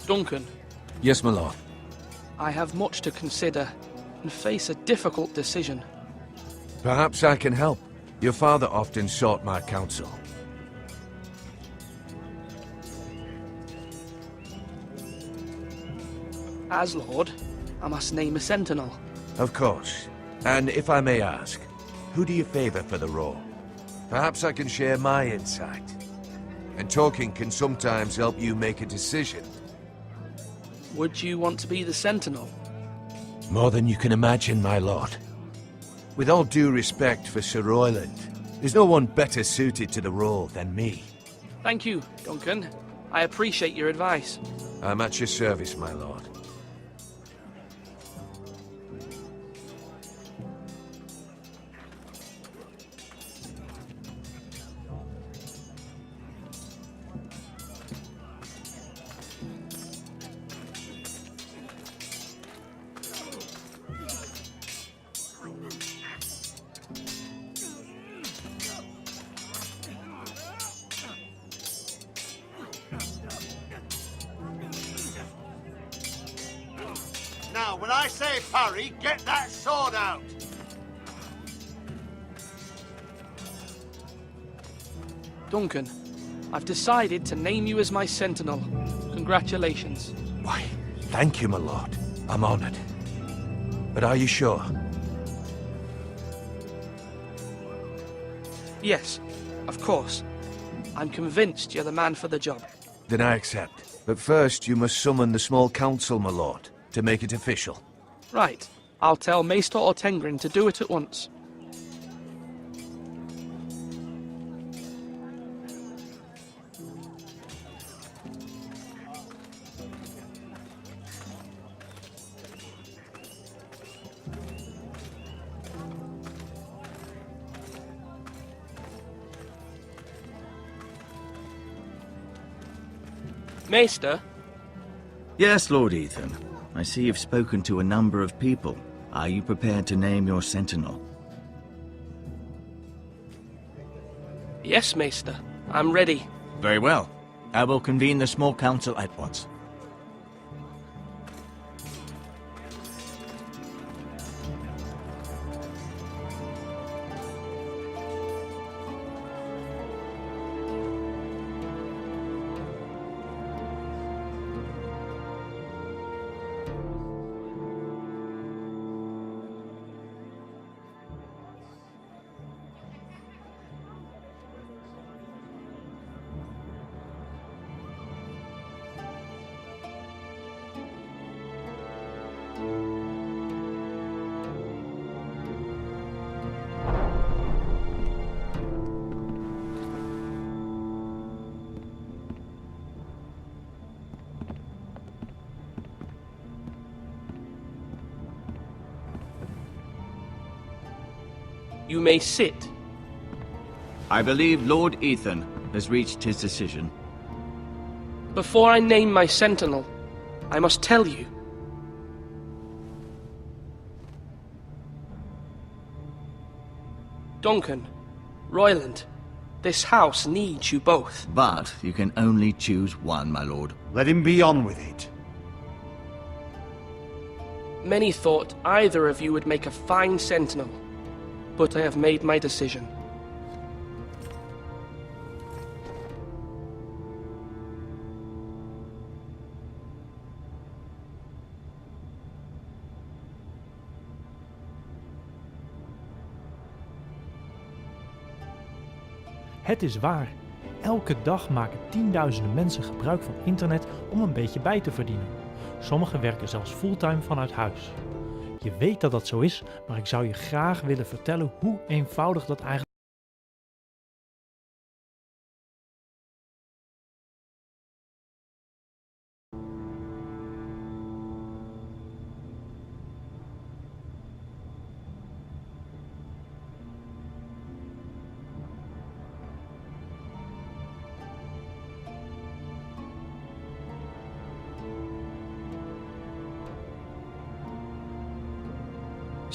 Duncan, Yes, my lord. I have much to consider and face a difficult decision. Perhaps I can help. Your father often sought my counsel. As Lord, I must name a sentinel. Of course. And if I may ask, who do you favor for the role? Perhaps I can share my insight. And talking can sometimes help you make a decision. Would you want to be the sentinel? More than you can imagine, my lord. With all due respect for Sir Royland, there's no one better suited to the role than me. Thank you, Duncan. I appreciate your advice. I'm at your service, my lord. Now, when I say parry, get that sword out! Duncan, I've decided to name you as my sentinel. Congratulations. Why, thank you, my lord. I'm honored. But are you sure? Yes, of course. I'm convinced you're the man for the job. Then I accept. But first, you must summon the small council, my lord, to make it official. Right. I'll tell Maester Ortengrin to do it at once. Maester? Yes, Lord Ethan. I see you've spoken to a number of people. Are you prepared to name your sentinel? Yes, Maester. I'm ready. Very well. I will convene the small council at once. You may sit. I believe Lord Ethan has reached his decision. Before I name my sentinel, I must tell you. Duncan, Royland, this house needs you both. But you can only choose one, my lord. Let him be on with it. Many thought either of you would make a fine sentinel, but I have made my decision. Het is waar. Elke dag maken tienduizenden mensen gebruik van internet om een beetje bij te verdienen. Sommigen werken zelfs fulltime vanuit huis. Je weet dat dat zo is, maar ik zou je graag willen vertellen hoe eenvoudig dat eigenlijk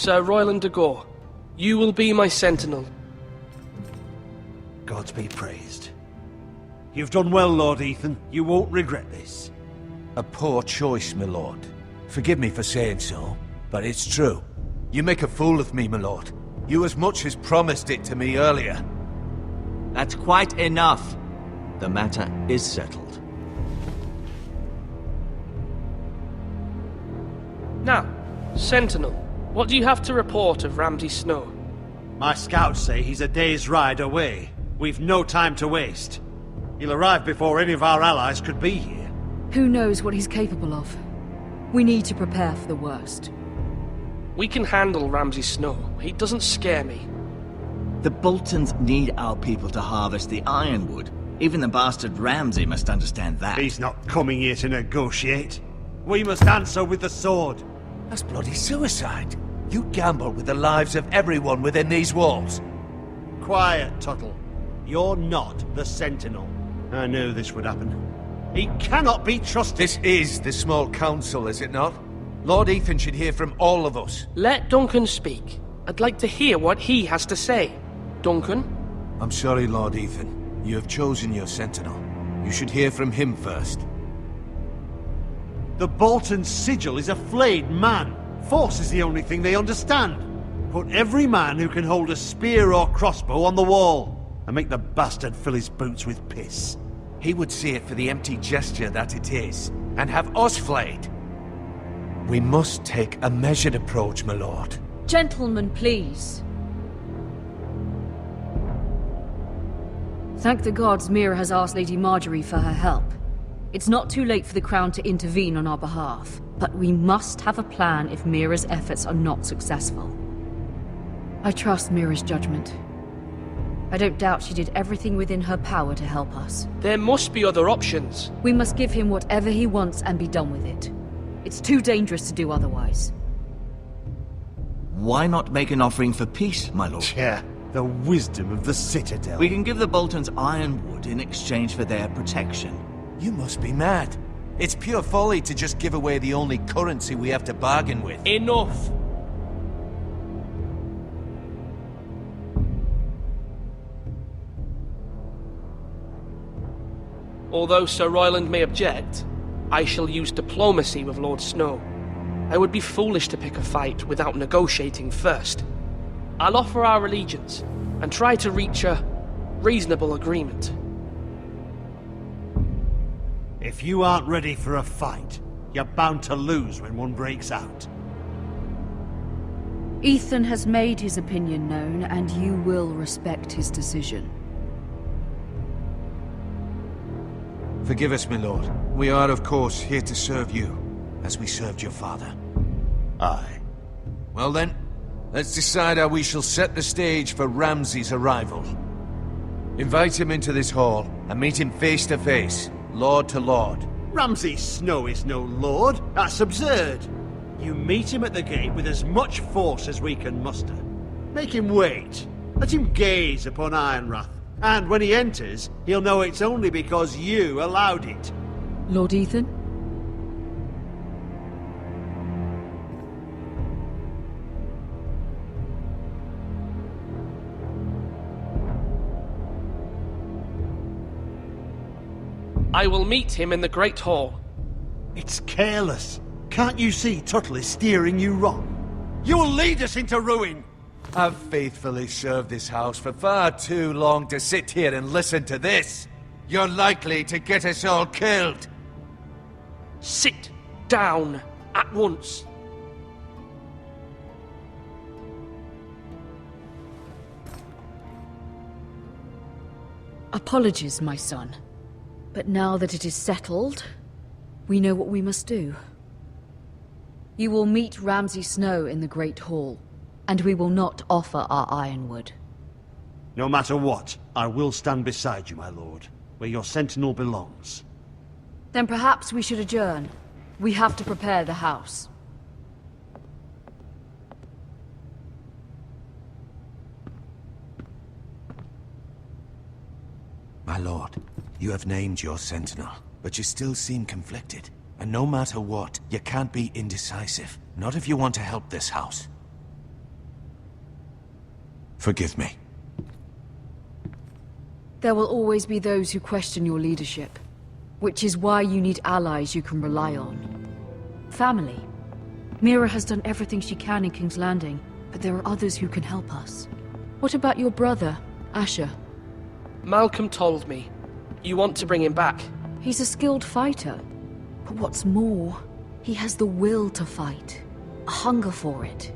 Sir Royland de Gore, you will be my sentinel. Gods be praised. You've done well, Lord Ethan. You won't regret this. A poor choice, my lord. Forgive me for saying so, but it's true. You make a fool of me, my lord. You as much as promised it to me earlier. That's quite enough. The matter is settled. Now, Sentinel, what do you have to report of Ramsay Snow? My scouts say he's a day's ride away. We've no time to waste. He'll arrive before any of our allies could be here. Who knows what he's capable of? We need to prepare for the worst. We can handle Ramsay Snow. He doesn't scare me. The Boltons need our people to harvest the ironwood. Even the bastard Ramsay must understand that. He's not coming here to negotiate. We must answer with the sword. That's bloody suicide. You gamble with the lives of everyone within these walls. Quiet, Tuttle. You're not the Sentinel. I knew this would happen. He cannot be trusted. This is the small council, is it not? Lord Ethan should hear from all of us. Let Duncan speak. I'd like to hear what he has to say. Duncan? I'm sorry, Lord Ethan. You have chosen your sentinel. You should hear from him first. The Bolton sigil is a flayed man. Force is the only thing they understand. Put every man who can hold a spear or crossbow on the wall, and make the bastard fill his boots with piss. He would see it for the empty gesture that it is, and have us flayed. We must take a measured approach, my lord. Gentlemen, please. Thank the gods Mira has asked Lady Marjorie for her help. It's not too late for the Crown to intervene on our behalf, but we must have a plan if Mira's efforts are not successful. I trust Mira's judgment. I don't doubt she did everything within her power to help us. There must be other options. We must give him whatever he wants and be done with it. It's too dangerous to do otherwise. Why not make an offering for peace, my lord? Yeah, the wisdom of the Citadel. We can give the Boltons ironwood in exchange for their protection. You must be mad. It's pure folly to just give away the only currency we have to bargain with. Enough! Although Sir Royland may object, I shall use diplomacy with Lord Snow. I would be foolish to pick a fight without negotiating first. I'll offer our allegiance, and try to reach a reasonable agreement. If you aren't ready for a fight, you're bound to lose when one breaks out. Ethan has made his opinion known, and you will respect his decision. Forgive us, my lord. We are, of course, here to serve you, as we served your father. Aye. Well then, let's decide how we shall set the stage for Ramsay's arrival. Invite him into this hall, and meet him face to face, lord to lord. Ramsay Snow is no lord. That's absurd. You meet him at the gate with as much force as we can muster. Make him wait. Let him gaze upon Ironrath. And when he enters, he'll know it's only because you allowed it. Lord Ethan? I will meet him in the Great Hall. It's careless. Can't you see Tuttle is steering you wrong? You'll lead us into ruin! I've faithfully served this house for far too long to sit here and listen to this. You're likely to get us all killed. Sit down at once. Apologies, my son. But now that it is settled, we know what we must do. You will meet Ramsay Snow in the Great Hall, and we will not offer our ironwood. No matter what, I will stand beside you, my lord, where your sentinel belongs. Then perhaps we should adjourn. We have to prepare the house. My lord, you have named your sentinel, but you still seem conflicted. And no matter what, you can't be indecisive. Not if you want to help this house. Forgive me. There will always be those who question your leadership. Which is why you need allies you can rely on. Family. Mira has done everything she can in King's Landing, but there are others who can help us. What about your brother, Asher? Malcolm told me. You want to bring him back? He's a skilled fighter. But what's more, he has the will to fight. A hunger for it.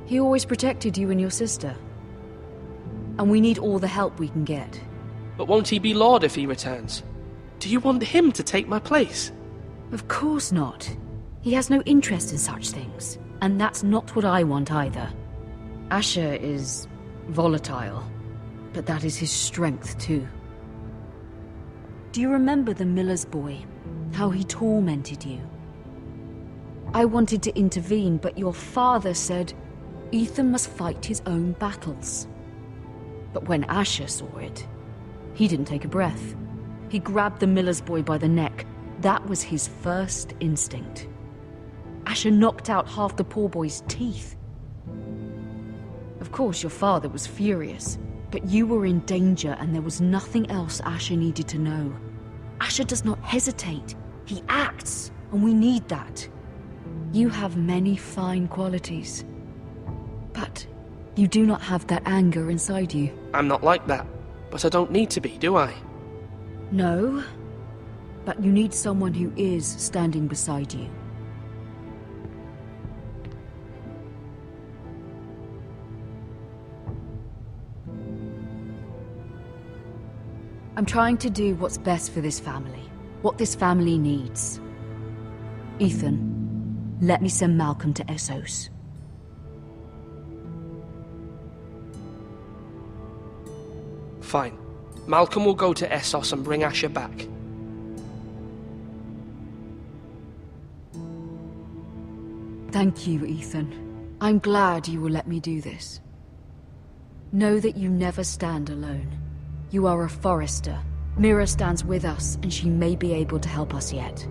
He always protected you and your sister. And we need all the help we can get. But won't he be Lord if he returns? Do you want him to take my place? Of course not. He has no interest in such things. And that's not what I want either. Asher is volatile. But that is his strength too. Do you remember the miller's boy? How he tormented you? I wanted to intervene, but your father said Ethan must fight his own battles. But when Asher saw it, he didn't take a breath. He grabbed the miller's boy by the neck. That was his first instinct. Asher knocked out half the poor boy's teeth. Of course, your father was furious, but you were in danger and there was nothing else Asher needed to know. Asher does not hesitate. He acts, and we need that. You have many fine qualities. But you do not have that anger inside you. I'm not like that, but I don't need to be, do I? No, but you need someone who is standing beside you. I'm trying to do what's best for this family, what this family needs. Ethan, let me send Malcolm to Essos. Fine. Malcolm will go to Essos and bring Asher back. Thank you, Ethan. I'm glad you will let me do this. Know that you never stand alone. You are a Forrester. Mira stands with us, and she may be able to help us yet.